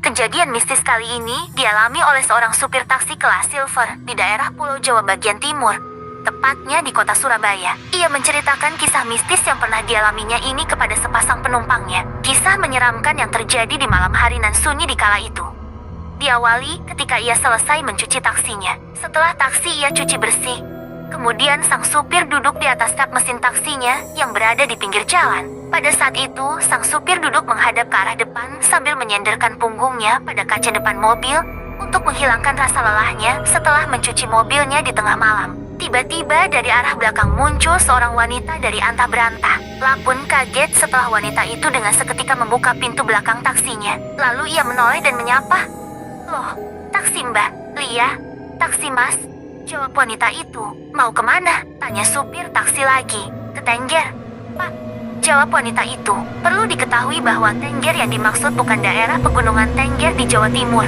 Kejadian mistis kali ini dialami oleh seorang supir taksi kelas silver di daerah Pulau Jawa bagian timur, tepatnya di kota Surabaya. Ia menceritakan kisah mistis yang pernah dialaminya ini kepada sepasang penumpangnya. Kisah menyeramkan yang terjadi di malam hari nan sunyi di kala itu. Diawali ketika ia selesai mencuci taksinya. Setelah taksi ia cuci bersih. Kemudian sang supir duduk di atas kap mesin taksinya yang berada di pinggir jalan. Pada saat itu, sang supir duduk menghadap ke arah depan sambil menyenderkan punggungnya pada kaca depan mobil untuk menghilangkan rasa lelahnya setelah mencuci mobilnya di tengah malam. Tiba-tiba dari arah belakang muncul seorang wanita dari antah berantah. La pun kaget setelah wanita itu dengan seketika membuka pintu belakang taksinya. Lalu ia menoleh dan menyapa, "Loh, taksi Mbak, Lia, taksi Mas." Jawab wanita itu. "Mau kemana?" Tanya supir taksi lagi. "Ke Tengger, Pak." Jawab wanita itu. Perlu diketahui bahwa Tengger yang dimaksud bukan daerah pegunungan Tengger di Jawa Timur,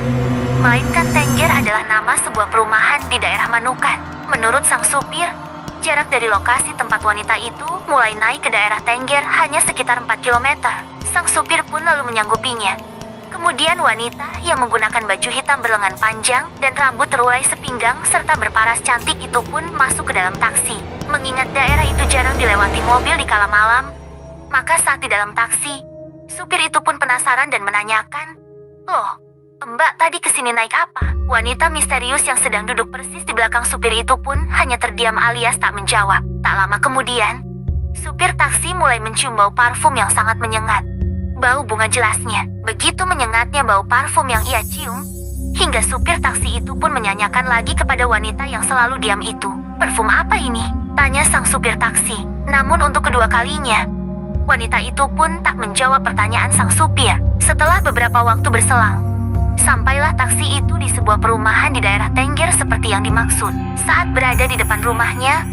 melainkan Tengger adalah nama sebuah perumahan di daerah Manukan. Menurut sang supir, jarak dari lokasi tempat wanita itu mulai naik ke daerah Tengger hanya sekitar 4 km. Sang supir pun lalu menyanggupinya. Kemudian wanita yang menggunakan baju hitam berlengan panjang dan rambut terurai sepinggang serta berparas cantik itu pun masuk ke dalam taksi. Mengingat daerah itu jarang dilewati mobil di kala malam, maka saat di dalam taksi, supir itu pun penasaran dan menanyakan, "Loh, Mbak tadi kesini naik apa?" Wanita misterius yang sedang duduk persis di belakang supir itu pun hanya terdiam alias tak menjawab. Tak lama kemudian, supir taksi mulai mencium bau parfum yang sangat menyengat. Bau bunga jelasnya. Begitu menyengatnya bau parfum yang ia cium, hingga supir taksi itu pun menyanyikan lagi kepada wanita yang selalu diam itu. "Parfum apa ini?" tanya sang supir taksi. Namun untuk kedua kalinya, wanita itu pun tak menjawab pertanyaan sang supir. Setelah beberapa waktu berselang, sampailah taksi itu di sebuah perumahan di daerah Tengger seperti yang dimaksud. Saat berada di depan rumahnya,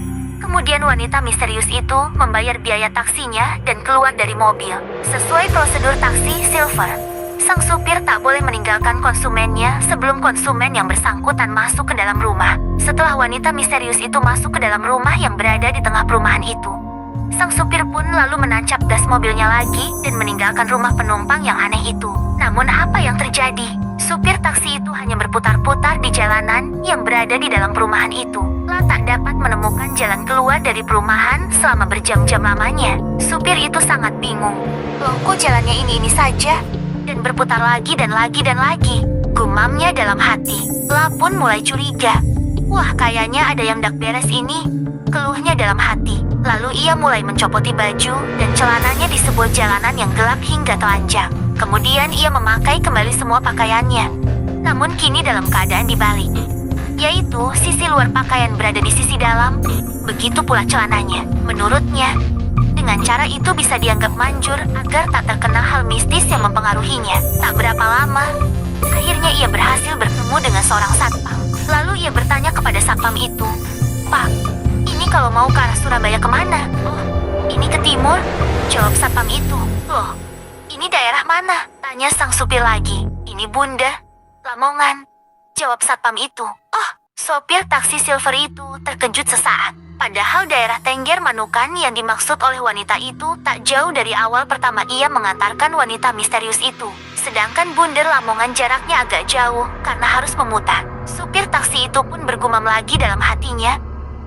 kemudian wanita misterius itu membayar biaya taksinya dan keluar dari mobil. Sesuai prosedur taksi silver, sang supir tak boleh meninggalkan konsumennya sebelum konsumen yang bersangkutan masuk ke dalam rumah. Setelah wanita misterius itu masuk ke dalam rumah yang berada di tengah perumahan itu, sang supir pun lalu menancap gas mobilnya lagi dan meninggalkan rumah penumpang yang aneh itu. Namun apa yang terjadi? Supir taksi itu hanya berputar-putar di jalanan yang berada di dalam perumahan itu. Tak dapat menemukan jalan keluar dari perumahan selama berjam-jam lamanya. Supir itu sangat bingung. "Loh, kok jalannya ini saja?" Dan berputar lagi dan lagi dan lagi. Gumamnya dalam hati. La pun mulai curiga. "Wah, kayaknya ada yang dak beres ini," keluhnya dalam hati. Lalu ia mulai mencopoti baju dan celananya di sebuah jalanan yang gelap hingga telanjang. Kemudian ia memakai kembali semua pakaiannya. Namun kini dalam keadaan dibalik, yaitu sisi luar pakaian berada di sisi dalam, begitu pula celananya. Menurutnya, dengan cara itu bisa dianggap manjur agar tak terkena hal mistis yang mempengaruhinya. Tak berapa lama, akhirnya ia berhasil bertemu dengan seorang satpam. Lalu ia bertanya kepada satpam itu, "Pak, ini kalau mau ke arah Surabaya kemana?" "Oh, ini ke timur," jawab satpam itu. "Loh, ini daerah mana?" tanya sang supir lagi. "Ini Bunda, Lamongan," jawab satpam itu. Oh, sopir taksi silver itu terkejut sesaat. Padahal daerah Tengger Manukan yang dimaksud oleh wanita itu tak jauh dari awal pertama ia mengantarkan wanita misterius itu. Sedangkan Bunda Lamongan jaraknya agak jauh karena harus memutar. Supir taksi itu pun bergumam lagi dalam hatinya,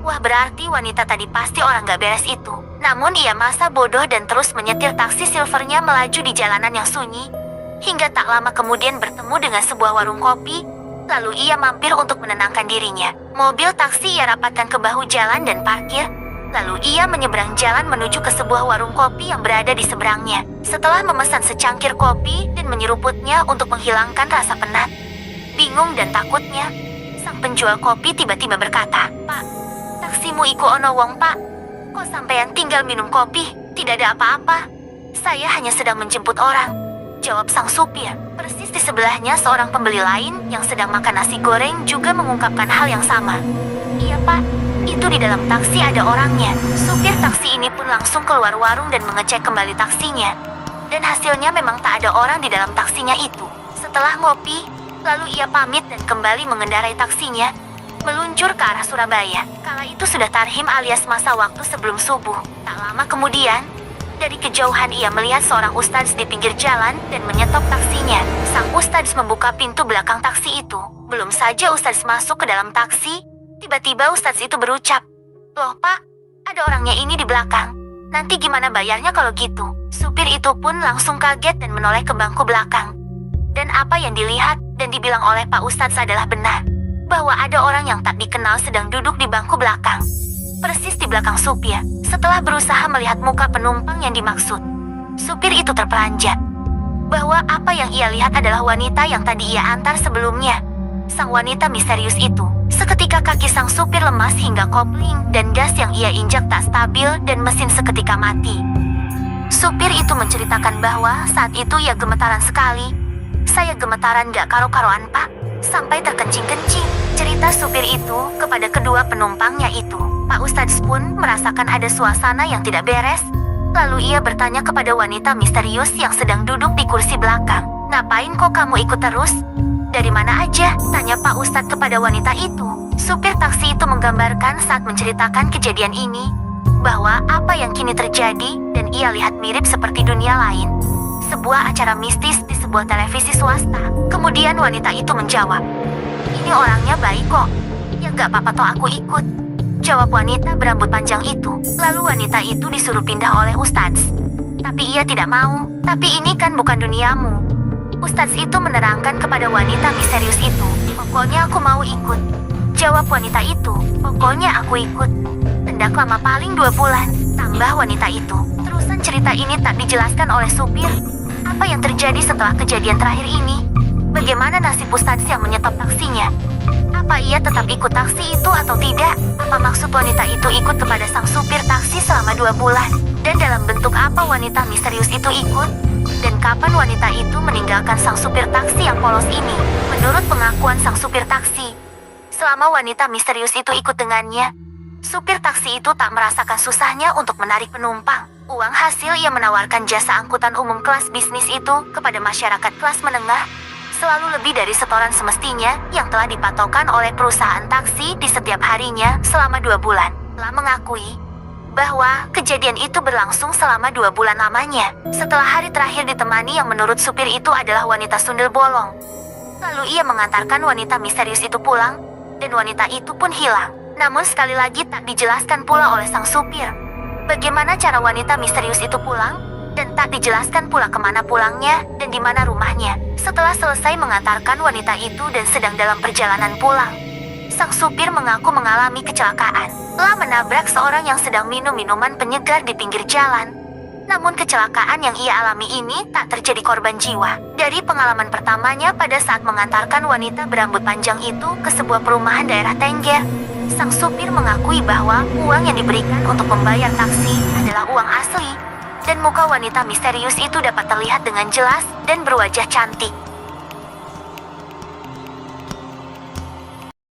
"Wah, berarti wanita tadi pasti orang gak beres itu." Namun ia masa bodoh dan terus menyetir taksi silvernya melaju di jalanan yang sunyi, hingga tak lama kemudian bertemu dengan sebuah warung kopi. Lalu ia mampir untuk menenangkan dirinya. Mobil taksi ia rapatkan ke bahu jalan dan parkir. Lalu ia menyeberang jalan menuju ke sebuah warung kopi yang berada di seberangnya. Setelah memesan secangkir kopi dan menyeruputnya untuk menghilangkan rasa penat, bingung dan takutnya, sang penjual kopi tiba-tiba berkata, "Pak, taksimu iku ono wong, Pak. Kok sampean tinggal minum kopi? Tidak ada apa-apa. Saya hanya sedang menjemput orang," jawab sang supir. Persis di sebelahnya seorang pembeli lain yang sedang makan nasi goreng juga mengungkapkan hal yang sama. "Iya, Pak, itu di dalam taksi ada orangnya." Supir taksi ini pun langsung keluar warung dan mengecek kembali taksinya. Dan hasilnya memang tak ada orang di dalam taksinya itu. Setelah ngopi, lalu ia pamit dan kembali mengendarai taksinya, meluncur ke arah Surabaya. Kala itu sudah tarhim alias masa waktu sebelum subuh. Tak lama kemudian, Dari kejauhan ia melihat seorang ustadz di pinggir jalan dan menyetop taksinya. Sang ustadz membuka pintu belakang taksi itu. Belum saja ustadz masuk ke dalam taksi, tiba-tiba ustadz itu berucap, "Loh pak, ada orangnya ini di belakang. Nanti gimana bayarnya kalau gitu?" Supir itu pun langsung kaget dan menoleh ke bangku belakang. Dan apa yang dilihat dan dibilang oleh Pak Ustadz adalah benar. Bahwa ada orang yang tak dikenal sedang duduk di bangku belakang. Persis di belakang supir. Setelah berusaha melihat muka penumpang yang dimaksud, supir itu terperanjat. Bahwa apa yang ia lihat adalah wanita yang tadi ia antar sebelumnya. Sang wanita misterius itu. Seketika kaki sang supir lemas hingga kopling dan gas yang ia injak tak stabil dan mesin seketika mati. Supir itu menceritakan bahwa saat itu ia gemetaran sekali. "Saya gemetaran gak karo-karoan pak, sampai terkencing-kencing," cerita supir itu kepada kedua penumpangnya itu. Pak Ustadz pun merasakan ada suasana yang tidak beres. Lalu ia bertanya kepada wanita misterius yang sedang duduk di kursi belakang, "Ngapain kok kamu ikut terus?" "Dari mana aja?" tanya Pak Ustadz kepada wanita itu. Supir taksi itu menggambarkan saat menceritakan kejadian ini, bahwa apa yang kini terjadi dan ia lihat mirip seperti dunia lain. Sebuah acara mistis di sebuah televisi swasta. Kemudian wanita itu menjawab, "Ini orangnya baik kok. Ya gak apa-apa toh aku ikut," jawab wanita berambut panjang itu. Lalu wanita itu disuruh pindah oleh Ustadz. Tapi ia tidak mau. "Tapi ini kan bukan duniamu." Ustadz itu menerangkan kepada wanita misterius itu, "Pokoknya aku mau ikut," jawab wanita itu. "Pokoknya aku ikut. Hendak lama paling 2 bulan," tambah wanita itu. Terusan cerita ini tak dijelaskan oleh supir. Apa yang terjadi setelah kejadian terakhir ini? Bagaimana nasib Ustadz yang menyetop taksinya? Apa ia tetap ikut taksi itu atau tidak? Apa maksud wanita itu ikut kepada sang supir taksi selama 2 bulan? Dan dalam bentuk apa wanita misterius itu ikut? Dan kapan wanita itu meninggalkan sang supir taksi yang polos ini? Menurut pengakuan sang supir taksi, selama wanita misterius itu ikut dengannya, supir taksi itu tak merasakan susahnya untuk menarik penumpang. Uang hasil ia menawarkan jasa angkutan umum kelas bisnis itu kepada masyarakat kelas menengah selalu lebih dari setoran semestinya yang telah dipatokkan oleh perusahaan taksi di setiap harinya selama 2 bulan. Telah mengakui bahwa kejadian itu berlangsung selama 2 bulan lamanya. Setelah hari terakhir ditemani yang menurut supir itu adalah wanita sundel bolong. Lalu ia mengantarkan wanita misterius itu pulang dan wanita itu pun hilang. Namun sekali lagi tak dijelaskan pula oleh sang supir bagaimana cara wanita misterius itu pulang, dan tak dijelaskan pula kemana pulangnya dan di mana rumahnya. Setelah selesai mengantarkan wanita itu dan sedang dalam perjalanan pulang, sang supir mengaku mengalami kecelakaan. Telah menabrak seorang yang sedang minum minuman penyegar di pinggir jalan. Namun kecelakaan yang ia alami ini tak terjadi korban jiwa. Dari pengalaman pertamanya pada saat mengantarkan wanita berambut panjang itu ke sebuah perumahan daerah Tengger, sang supir mengakui bahwa uang yang diberikan untuk membayar taksi adalah uang asli, dan muka wanita misterius itu dapat terlihat dengan jelas dan berwajah cantik.